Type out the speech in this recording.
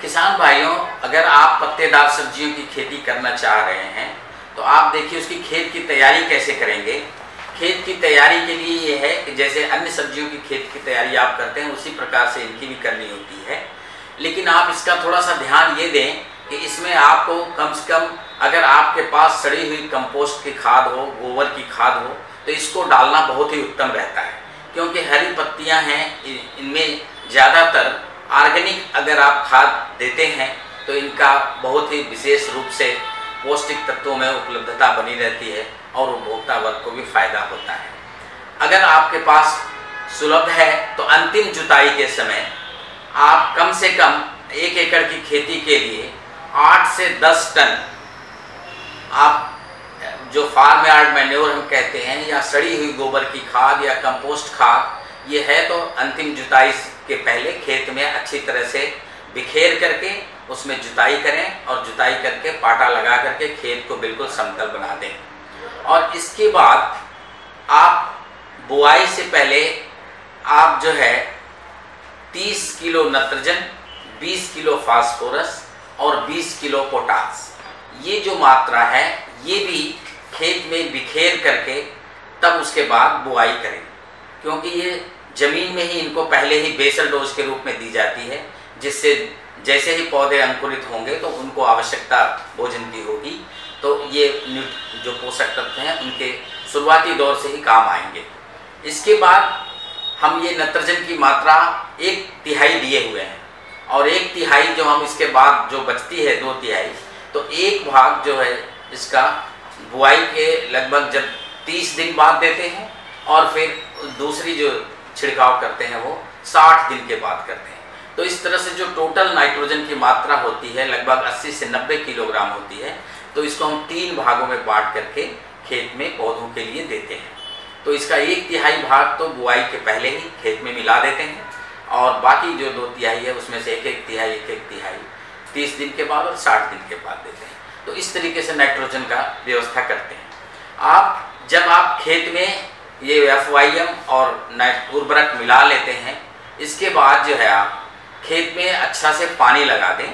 किसान भाइयों, अगर आप पत्तेदार सब्जियों की खेती करना चाह रहे हैं तो आप देखिए उसकी खेत की तैयारी कैसे करेंगे। खेत की तैयारी के लिए ये है कि जैसे अन्य सब्जियों की खेत की तैयारी आप करते हैं उसी प्रकार से इनकी भी करनी होती है, लेकिन आप इसका थोड़ा सा ध्यान ये दें कि इसमें आपको कम से कम अगर आपके पास सड़ी हुई कंपोस्ट की खाद हो, गोबर की खाद हो, तो इसको डालना बहुत ही उत्तम रहता है, क्योंकि हरी पत्तियां हैं, इनमें ज़्यादातर ऑर्गेनिक अगर आप खाद देते हैं तो इनका बहुत ही विशेष रूप से पौष्टिक तत्वों में उपलब्धता बनी रहती है और उपभोक्ता वर्ग को भी फायदा होता है। अगर आपके पास सुलभ है तो अंतिम जुताई के समय आप कम से कम 1 एकड़ की खेती के लिए 8 से 10 टन आप जो फार्म यार्ड मैन्योर हम कहते हैं या सड़ी हुई गोबर की खाद या कंपोस्ट खाद, ये है तो अंतिम जुताई के पहले खेत में अच्छी तरह से बिखेर करके उसमें जुताई करें और जुताई करके पाटा लगा करके खेत को बिल्कुल समतल बना दें। और इसके बाद आप बुआई से पहले आप जो है 30 किलो नत्रजन, 20 किलो फास्फोरस और 20 किलो पोटास, ये जो मात्रा है ये भी खेत में बिखेर करके तब उसके बाद बुआई करें, क्योंकि ये ज़मीन में ही इनको पहले ही बेसल डोज के रूप में दी जाती है, जिससे जैसे ही पौधे अंकुरित होंगे तो उनको आवश्यकता भोजन की होगी, तो ये जो पोषक तत्व हैं उनके शुरुआती दौर से ही काम आएंगे। इसके बाद हम ये नत्रजन की मात्रा 1/3 दिए हुए हैं और 1/3 जो हम इसके बाद जो बचती है 2/3, तो एक भाग जो है इसका बुआई के लगभग जब 30 दिन बाद देते हैं और फिर दूसरी जो छिड़काव करते हैं वो 60 दिन के बाद करते हैं। तो इस तरह से जो टोटल नाइट्रोजन की मात्रा होती है लगभग 80 से 90 किलोग्राम होती है, तो इसको हम 3 भागों में बांट करके खेत में पौधों के लिए देते हैं। तो इसका 1/3 भाग तो बुआई के पहले ही खेत में मिला देते हैं और बाकी जो 2/3 है उसमें से 1/3 30 दिन के बाद और 60 दिन के बाद देते हैं। तो इस तरीके से नाइट्रोजन का व्यवस्था करते हैं। जब आप खेत में ये FYM और उर्वरक मिला लेते हैं, इसके बाद जो है आप खेत में अच्छा से पानी लगा दें।